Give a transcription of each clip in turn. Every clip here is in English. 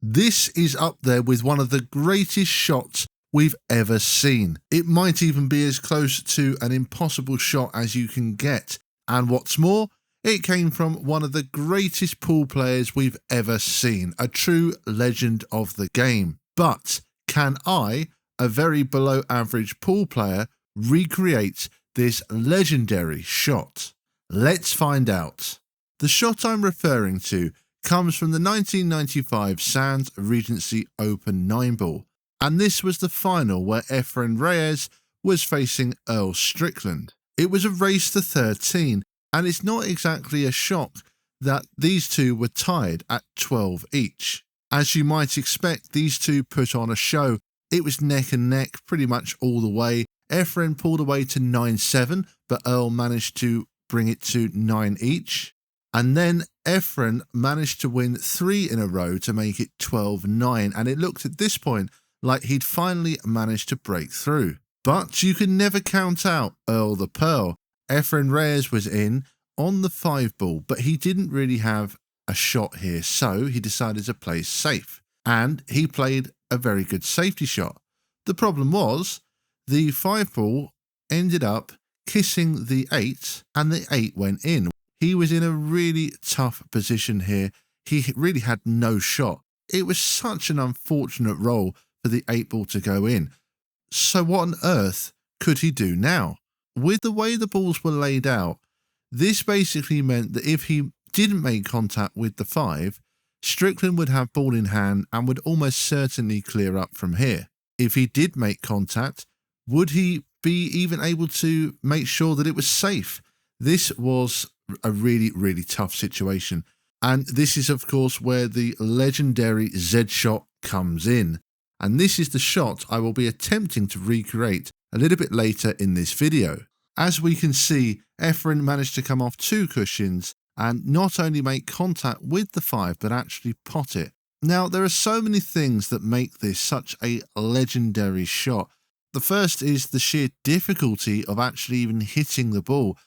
This is up there with one of the greatest shots we've ever seen. It might even be as close to an impossible shot as you can get. And what's more, it came from one of the greatest pool players we've ever seen, a true legend of the game. But can I, a very below average pool player, recreate this legendary shot? Let's find out. The shot I'm referring to comes from the 1995 Sands Regency Open 9-ball, and this was the final where Efren Reyes was facing Earl Strickland. It was a race to 13, and it's not exactly a shock that these two were tied at 12 each. As you might expect, these two put on a show. It was neck and neck pretty much all the way. Efren pulled away to 9-7, but Earl managed to bring it to 9 each. And then Efren managed to win 3 in a row to make it 12-9, and it looked at this point like he'd finally managed to break through. But you can never count out Earl the Pearl. Efren Reyes was in on the 5-ball, but he didn't really have a shot here, so he decided to play safe. And he played a very good safety shot. The problem was the 5-ball ended up kissing the 8, and the 8 went in. He was in a really tough position here. He really had no shot. It was such an unfortunate roll for the 8-ball to go in. So what on earth could he do now? With the way the balls were laid out, this basically meant that if he didn't make contact with the 5, Strickland would have ball in hand and would almost certainly clear up from here. If he did make contact, would he be even able to make sure that it was safe? This was a really, really tough situation. And this is, of course, where the legendary Z shot comes in. And this is the shot I will be attempting to recreate a little bit later in this video. As we can see, Efren managed to come off 2 cushions and not only make contact with the 5, but actually pot it. Now, there are so many things that make this such a legendary shot. The first is the sheer difficulty of actually even hitting the ball.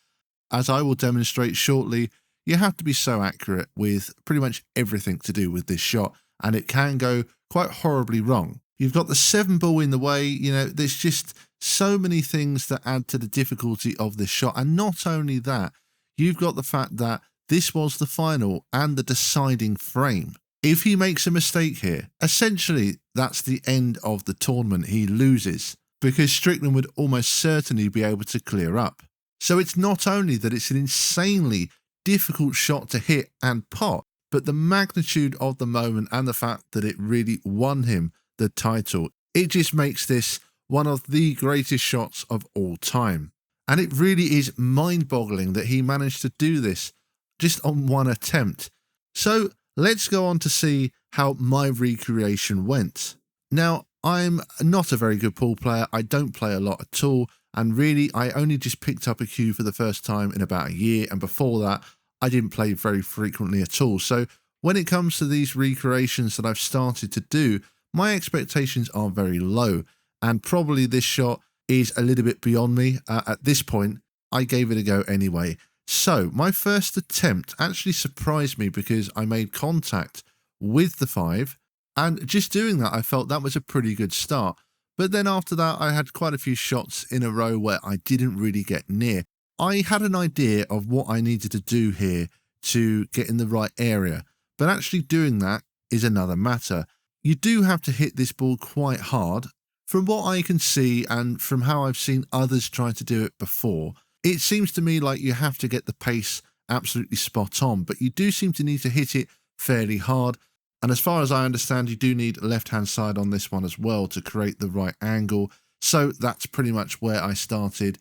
As I will demonstrate shortly, you have to be so accurate with pretty much everything to do with this shot, and it can go quite horribly wrong. You've got the 7-ball in the way, there's just so many things that add to the difficulty of this shot. And not only that, you've got the fact that this was the final and the deciding frame. If he makes a mistake here, essentially that's the end of the tournament. He loses because Strickland would almost certainly be able to clear up. So it's not only that it's an insanely difficult shot to hit and pot, but the magnitude of the moment and the fact that it really won him the title, it just makes this one of the greatest shots of all time. And it really is mind-boggling that he managed to do this just on one attempt. So let's go on to see how my recreation went. Now, I'm not a very good pool player. I don't play a lot at all. And really, I only just picked up a cue for the first time in about a year. And before that, I didn't play very frequently at all. So when it comes to these recreations that I've started to do, my expectations are very low. And probably this shot is a little bit beyond me. At this point, I gave it a go anyway. So my first attempt actually surprised me because I made contact with the 5. And just doing that, I felt that was a pretty good start. But then after that, I had quite a few shots in a row where I didn't really get near. I had an idea of what I needed to do here to get in the right area, but actually doing that is another matter. You do have to hit this ball quite hard. From what I can see and from how I've seen others try to do it before, it seems to me like you have to get the pace absolutely spot on, but you do seem to need to hit it fairly hard. And as far as I understand, you do need left-hand side on this one as well to create the right angle. So that's pretty much where I started.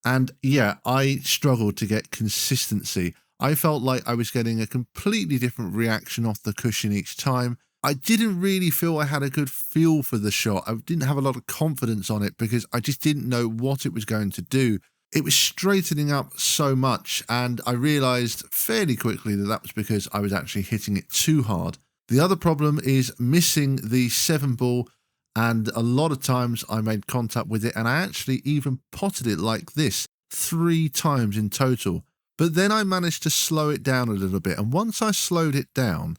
And yeah, I struggled to get consistency. I felt like I was getting a completely different reaction off the cushion each time. I didn't really feel I had a good feel for the shot. I didn't have a lot of confidence on it because I just didn't know what it was going to do. It was straightening up so much, and I realized fairly quickly that that was because I was actually hitting it too hard. The other problem is missing the 7-ball, and a lot of times I made contact with it, and I actually even potted it like this 3 times in total. But then I managed to slow it down a little bit, and once I slowed it down,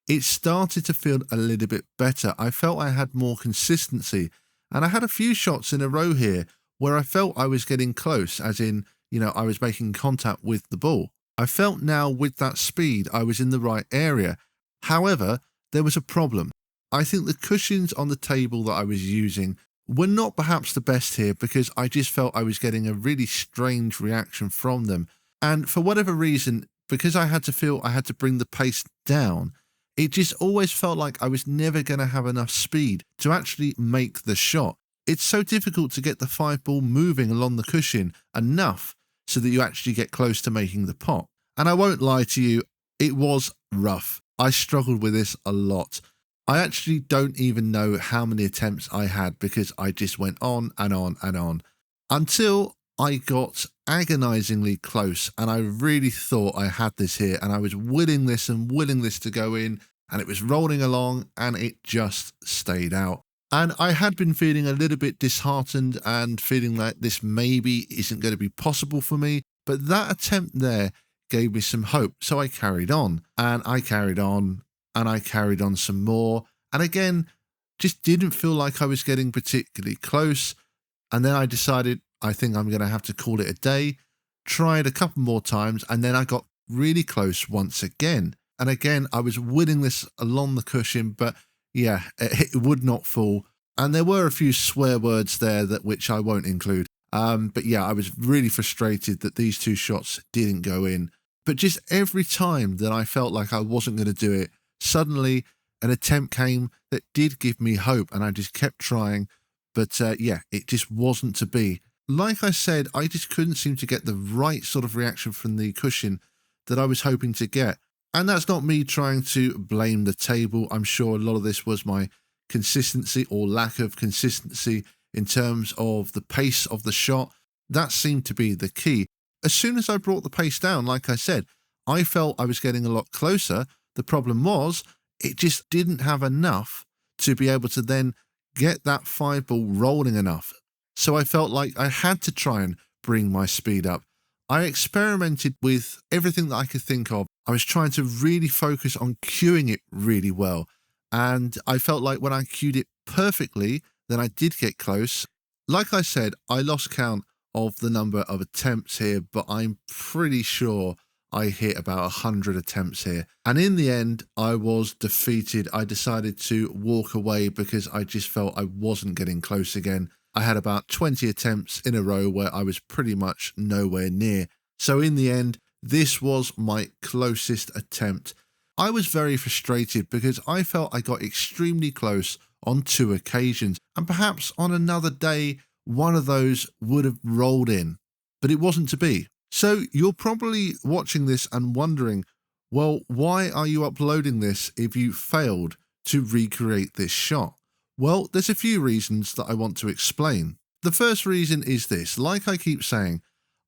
it started to feel a little bit better. I felt I had more consistency, and I had a few shots in a row here where I felt I was getting close, as in, I was making contact with the ball. I felt now with that speed I was in the right area. However, there was a problem. I think the cushions on the table that I was using were not perhaps the best here, because I just felt I was getting a really strange reaction from them. And for whatever reason, because I had to feel I had to bring the pace down, it just always felt like I was never going to have enough speed to actually make the shot. It's so difficult to get the 5-ball moving along the cushion enough so that you actually get close to making the pot. And I won't lie to you, it was rough. I struggled with this a lot. I actually don't even know how many attempts I had, because I just went on and on and on until I got agonizingly close, and I really thought I had this here, and I was willing this to go in, and it was rolling along, and it just stayed out. And I had been feeling a little bit disheartened and feeling like this maybe isn't going to be possible for me, but that attempt there gave me some hope. So I carried on, and I carried on, and I carried on some more, and again, just didn't feel like I was getting particularly close. And then I decided, I think I'm going to have to call it a day. Tried a couple more times, and then I got really close once again. And again, I was winning this along the cushion, but yeah, it would not fall. And there were a few swear words there which I won't include. But yeah, I was really frustrated that these two shots didn't go in. But just every time that I felt like I wasn't going to do it, suddenly an attempt came that did give me hope, and I just kept trying. But yeah, it just wasn't to be. Like I said, I just couldn't seem to get the right sort of reaction from the cushion that I was hoping to get. And that's not me trying to blame the table. I'm sure a lot of this was my consistency or lack of consistency in terms of the pace of the shot. That seemed to be the key. As soon as I brought the pace down, like I said, I felt I was getting a lot closer. The problem was, it just didn't have enough to be able to then get that 5-ball rolling enough. So I felt like I had to try and bring my speed up. I experimented with everything that I could think of. I was trying to really focus on cueing it really well. And I felt like when I cued it perfectly, then I did get close. Like I said, I lost count of the number of attempts here, but I'm pretty sure I hit about 100 attempts here. And in the end, I was defeated. I decided to walk away because I just felt I wasn't getting close again. I had about 20 attempts in a row where I was pretty much nowhere near. So in the end, this was my closest attempt. I was very frustrated because I felt I got extremely close on 2 occasions, and perhaps on another day, one of those would have rolled in, but it wasn't to be. So you're probably watching this and wondering, well, why are you uploading this if you failed to recreate this shot? Well, there's a few reasons that I want to explain. The first reason is this: like I keep saying,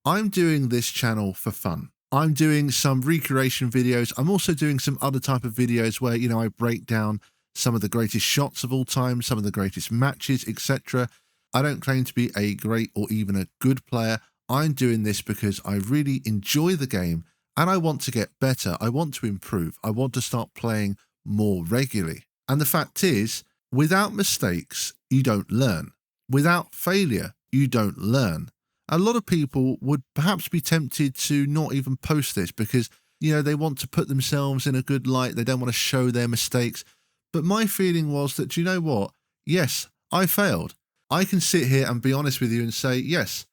I'm doing this channel for fun. I'm doing some recreation videos. I'm also doing some other type of videos where, I break down some of the greatest shots of all time, some of the greatest matches, etc. I don't claim to be a great or even a good player. I'm doing this because I really enjoy the game and I want to get better. I want to improve. I want to start playing more regularly. And the fact is, without mistakes, you don't learn. Without failure, you don't learn. A lot of people would perhaps be tempted to not even post this because, they want to put themselves in a good light. They don't want to show their mistakes. But my feeling was that, you know what? Yes, I failed. I can sit here and be honest with you and say, yes,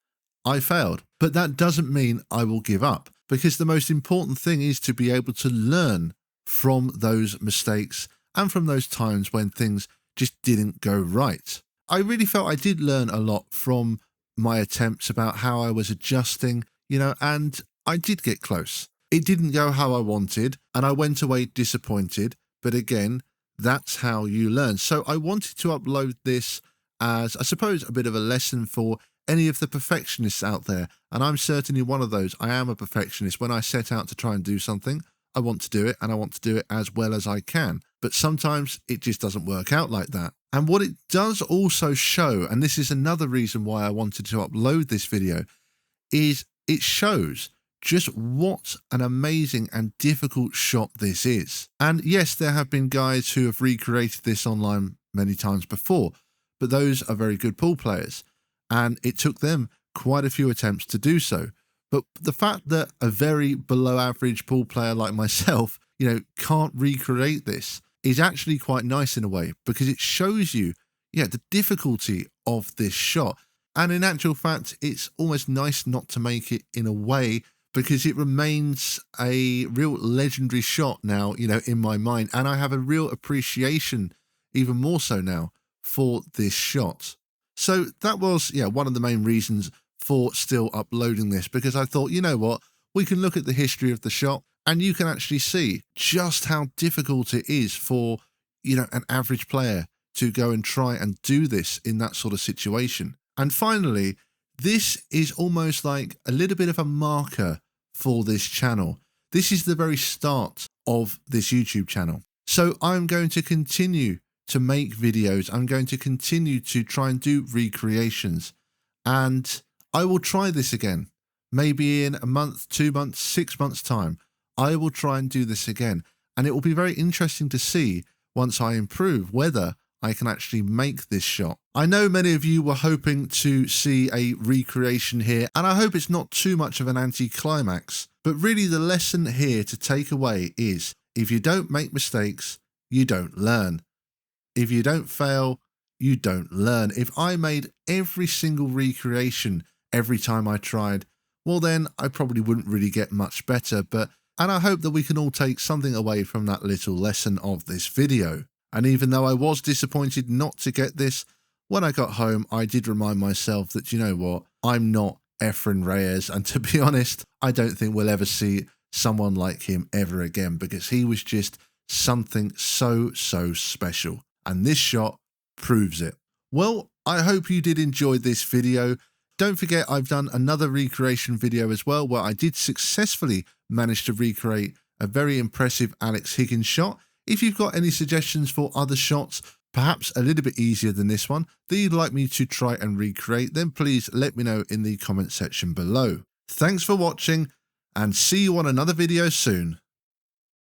I failed. But that doesn't mean I will give up, because the most important thing is to be able to learn from those mistakes and from those times when things just didn't go right. I really felt I did learn a lot from my attempts about how I was adjusting, and I did get close. It didn't go how I wanted, and I went away disappointed. But again, that's how you learn. So I wanted to upload this as, I suppose, a bit of a lesson for any of the perfectionists out there. And I'm certainly one of those. I am a perfectionist. When I set out to try and do something, I want to do it, and I want to do it as well as I can. But sometimes it just doesn't work out like that. And what it does also show, and this is another reason why I wanted to upload this video, is it shows just what an amazing and difficult shot this is. And yes, there have been guys who have recreated this online many times before, but those are very good pool players, and it took them quite a few attempts to do so. But the fact that a very below average pool player like myself, can't recreate this is actually quite nice in a way, because it shows you, the difficulty of this shot. And in actual fact, it's almost nice not to make it in a way, because it remains a real legendary shot now, in my mind. And I have a real appreciation, even more so now, for this shot. So that was, one of the main reasons for still uploading this, because I thought, you know what, we can look at the history of the shot and you can actually see just how difficult it is for, an average player to go and try and do this in that sort of situation. And finally, this is almost like a little bit of a marker for this channel. This is the very start of this YouTube channel. So I'm going to continue to make videos. I'm going to continue to try and do recreations, and I will try this again. Maybe in a month, 2 months, 6 months time, I will try and do this again. And it will be very interesting to see, once I improve, whether I can actually make this shot. I know many of you were hoping to see a recreation here, and I hope it's not too much of an anti-climax. But really the lesson here to take away is, if you don't make mistakes, you don't learn. If you don't fail, you don't learn. If I made every single recreation every time I tried, well then I probably wouldn't really get much better. And I hope that we can all take something away from that little lesson of this video. And even though I was disappointed not to get this, when I got home, I did remind myself that, you know what, I'm not Efren Reyes. And to be honest, I don't think we'll ever see someone like him ever again, because he was just something so special. And this shot proves it. Well, I hope you did enjoy this video. Don't forget, I've done another recreation video as well, where I did successfully manage to recreate a very impressive Alex Higgins shot. If you've got any suggestions for other shots, perhaps a little bit easier than this one, that you'd like me to try and recreate, then please let me know in the comment section below. Thanks for watching, and see you on another video soon.